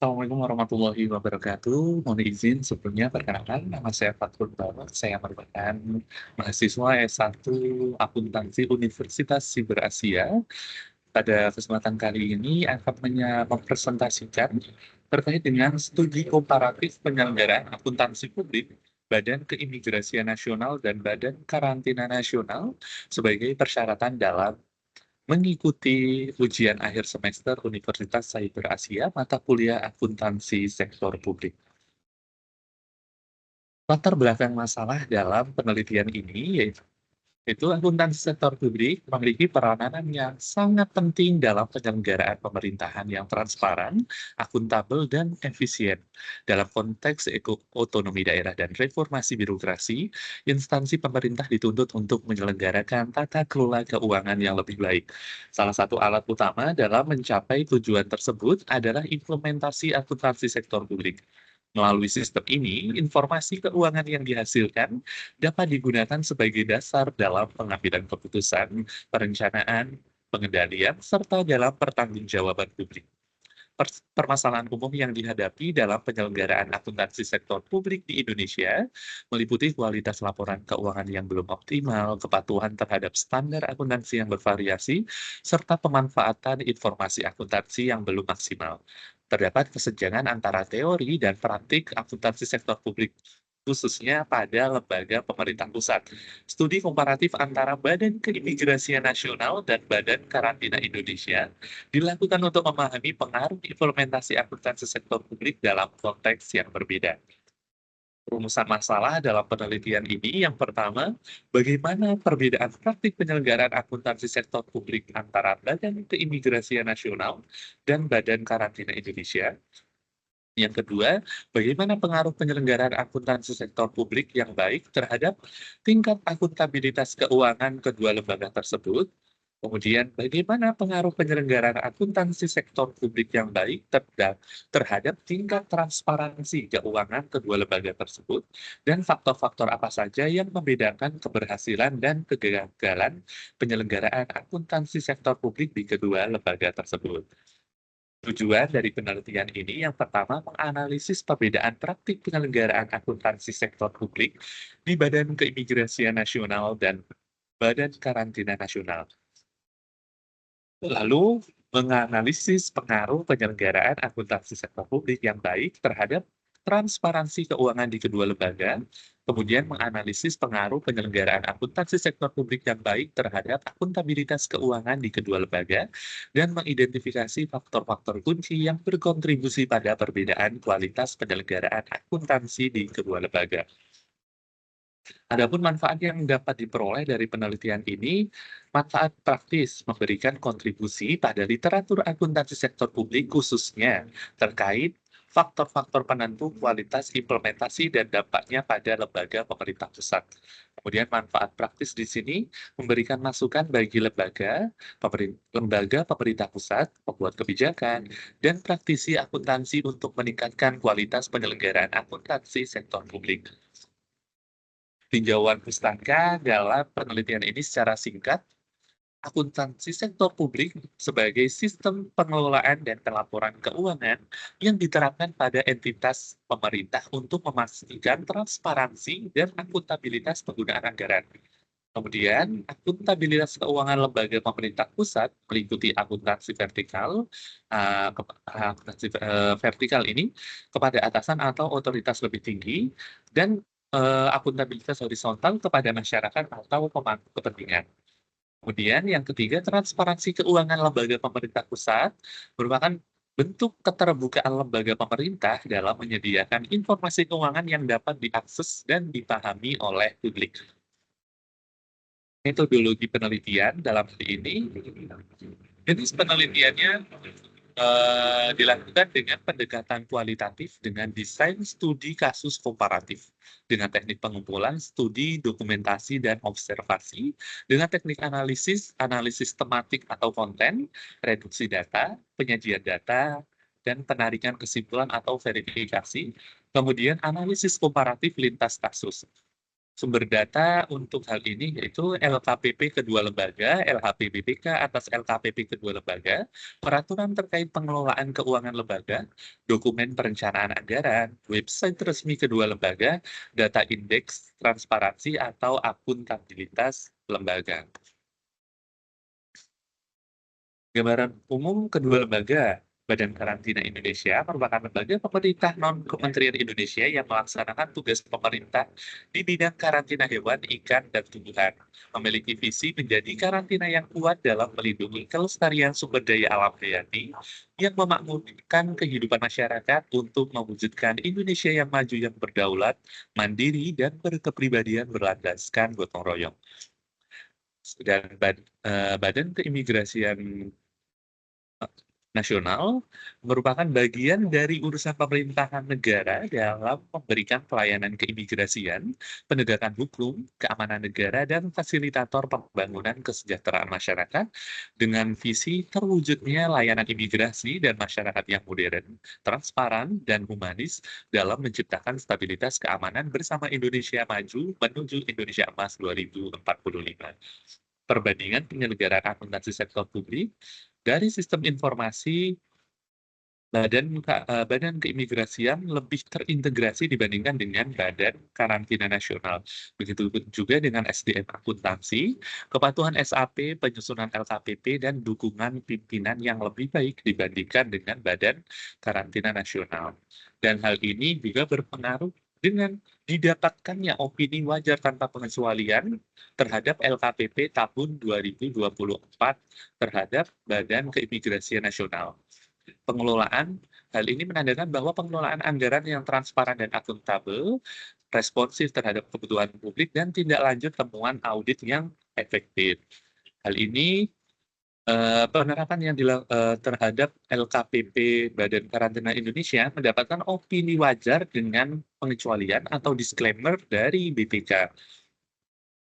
Assalamualaikum warahmatullahi wabarakatuh. Mohon izin sebelumnya perkenalkan nama saya Fathul Bawah. Saya merupakan mahasiswa S1 Akuntansi Universitas Siber Asia. Pada kesempatan kali ini akan mempresentasikan terkait dengan studi komparatif penyelenggaraan akuntansi publik, Badan Keimigrasian Nasional dan Badan Karantina Nasional sebagai persyaratan dalam mengikuti ujian akhir semester Universitas Cyber Asia mata kuliah akuntansi sektor publik. Latar belakang masalah dalam penelitian ini yaitu akuntansi sektor publik memiliki peranan yang sangat penting dalam penyelenggaraan pemerintahan yang transparan, akuntabel, dan efisien. Dalam konteks otonomi daerah dan reformasi birokrasi, instansi pemerintah dituntut untuk menyelenggarakan tata kelola keuangan yang lebih baik. Salah satu alat utama dalam mencapai tujuan tersebut adalah implementasi akuntansi sektor publik. Melalui sistem ini, informasi keuangan yang dihasilkan dapat digunakan sebagai dasar dalam pengambilan keputusan, perencanaan, pengendalian, serta dalam pertanggungjawaban publik. Permasalahan umum yang dihadapi dalam penyelenggaraan akuntansi sektor publik di Indonesia meliputi kualitas laporan keuangan yang belum optimal, kepatuhan terhadap standar akuntansi yang bervariasi, serta pemanfaatan informasi akuntansi yang belum maksimal. Terdapat kesenjangan antara teori dan praktik akuntansi sektor publik, khususnya pada lembaga pemerintah pusat. Studi komparatif antara Badan Keimigrasian Nasional dan Badan Karantina Indonesia dilakukan untuk memahami pengaruh implementasi akuntansi sektor publik dalam konteks yang berbeda. Rumusan masalah dalam penelitian ini yang pertama, bagaimana perbedaan praktik penyelenggaraan akuntansi sektor publik antara Badan Keimigrasian Nasional dan Badan Karantina Indonesia. Yang kedua, bagaimana pengaruh penyelenggaraan akuntansi sektor publik yang baik terhadap tingkat akuntabilitas keuangan kedua lembaga tersebut. Kemudian, bagaimana pengaruh penyelenggaraan akuntansi sektor publik yang baik terhadap tingkat transparansi keuangan kedua lembaga tersebut, dan faktor-faktor apa saja yang membedakan keberhasilan dan kegagalan penyelenggaraan akuntansi sektor publik di kedua lembaga tersebut. Tujuan dari penelitian ini yang pertama menganalisis perbedaan praktik penyelenggaraan akuntansi sektor publik di Badan Keimigrasian Nasional dan Badan Karantina Nasional. Lalu, menganalisis pengaruh penyelenggaraan akuntansi sektor publik yang baik terhadap transparansi keuangan di kedua lembaga, kemudian menganalisis pengaruh penyelenggaraan akuntansi sektor publik yang baik terhadap akuntabilitas keuangan di kedua lembaga, dan mengidentifikasi faktor-faktor kunci yang berkontribusi pada perbedaan kualitas penyelenggaraan akuntansi di kedua lembaga. Adapun manfaat yang dapat diperoleh dari penelitian ini, manfaat praktis memberikan kontribusi pada literatur akuntansi sektor publik khususnya terkait faktor-faktor penentu kualitas implementasi dan dampaknya pada lembaga pemerintah pusat. Kemudian manfaat praktis di sini memberikan masukan bagi lembaga pemerintah pusat, pembuat kebijakan, dan praktisi akuntansi untuk meningkatkan kualitas penyelenggaraan akuntansi sektor publik. Tinjauan pustaka dalam penelitian ini secara singkat, akuntansi sektor publik sebagai sistem pengelolaan dan pelaporan keuangan yang diterapkan pada entitas pemerintah untuk memastikan transparansi dan akuntabilitas penggunaan anggaran. Kemudian, akuntabilitas keuangan lembaga pemerintah pusat meliputi akuntansi vertikal. Vertikal ini kepada atasan atau otoritas lebih tinggi, dan akuntabilitas horizontal kepada masyarakat atau pemangku kepentingan. Kemudian yang ketiga, transparansi keuangan lembaga pemerintah pusat merupakan bentuk keterbukaan lembaga pemerintah dalam menyediakan informasi keuangan yang dapat diakses dan dipahami oleh publik. Metodologi penelitian dalam hal ini, jenis penelitiannya dilakukan dengan pendekatan kualitatif dengan desain studi kasus komparatif, dengan teknik pengumpulan, studi, dokumentasi, dan observasi, dengan teknik analisis tematik atau konten, reduksi data, penyajian data, dan penarikan kesimpulan atau verifikasi, kemudian analisis komparatif lintas kasus. Sumber data untuk hal ini yaitu LKPP kedua lembaga, LHPBPK atas LKPP kedua lembaga, peraturan terkait pengelolaan keuangan lembaga, dokumen perencanaan anggaran, website resmi kedua lembaga, data indeks transparansi atau akuntabilitas lembaga. Gambaran umum kedua lembaga, Badan Karantina Indonesia merupakan lembaga pemerintah non-Kementerian Indonesia yang melaksanakan tugas pemerintah di bidang karantina hewan, ikan, dan tumbuhan. Memiliki visi menjadi karantina yang kuat dalam melindungi kelestarian sumber daya alam hayati yang memakmurkan kehidupan masyarakat untuk mewujudkan Indonesia yang maju yang berdaulat, mandiri, dan berkepribadian berlandaskan gotong royong. Dan Badan Keimigrasian Nasional merupakan bagian dari urusan pemerintahan negara dalam memberikan pelayanan keimigrasian, penegakan hukum, keamanan negara, dan fasilitator pembangunan kesejahteraan masyarakat dengan visi terwujudnya layanan imigrasi dan masyarakat yang modern, transparan, dan humanis dalam menciptakan stabilitas keamanan bersama Indonesia maju menuju Indonesia Emas 2045. Perbandingan penyelenggaraan akuntansi sektor publik dari sistem informasi Badan Keimigrasian lebih terintegrasi dibandingkan dengan Badan Karantina Nasional. Begitu juga dengan SDM akuntansi, kepatuhan SAP, penyusunan LKPP, dan dukungan pimpinan yang lebih baik dibandingkan dengan Badan Karantina Nasional. Dan hal ini juga berpengaruh dengan didapatkannya opini wajar tanpa pengecualian terhadap LKPP tahun 2024 terhadap Badan Keimigrasian Nasional. Pengelolaan, hal ini menandakan bahwa pengelolaan anggaran yang transparan dan akuntabel, responsif terhadap kebutuhan publik, dan tindak lanjut temuan audit yang efektif. Hal ini penerapan yang terhadap LKPP Badan Karantina Indonesia mendapatkan opini wajar dengan pengecualian atau disclaimer dari BPK.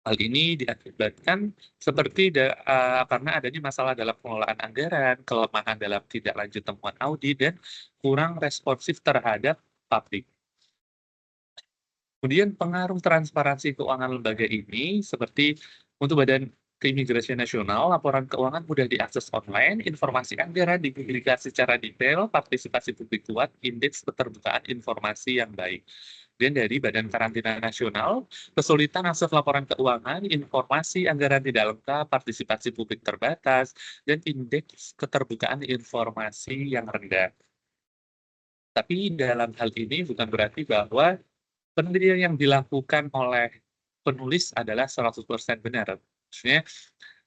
Hal ini diakibatkan karena adanya masalah dalam pengelolaan anggaran, kelemahan dalam tindak lanjut temuan audit, dan kurang responsif terhadap publik. Kemudian pengaruh transparansi keuangan lembaga ini seperti untuk Badan Keimigrasian Nasional, laporan keuangan mudah diakses online, informasi anggaran dipublikasi secara detail, partisipasi publik kuat, indeks keterbukaan informasi yang baik. Dan dari Badan Karantina Nasional, kesulitan akses laporan keuangan, informasi anggaran tidak lengkap, partisipasi publik terbatas, dan indeks keterbukaan informasi yang rendah. Tapi dalam hal ini bukan berarti bahwa penelitian yang dilakukan oleh penulis adalah 100% benar. Maksudnya,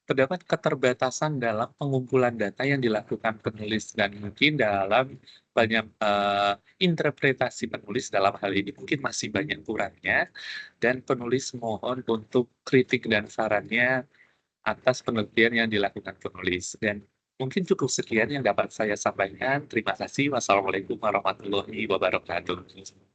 terdapat keterbatasan dalam pengumpulan data yang dilakukan penulis dan mungkin dalam banyak interpretasi penulis dalam hal ini mungkin masih banyak kurangnya dan penulis mohon untuk kritik dan sarannya atas penelitian yang dilakukan penulis. Dan mungkin cukup sekian yang dapat saya sampaikan. Terima kasih. Wassalamualaikum warahmatullahi wabarakatuh.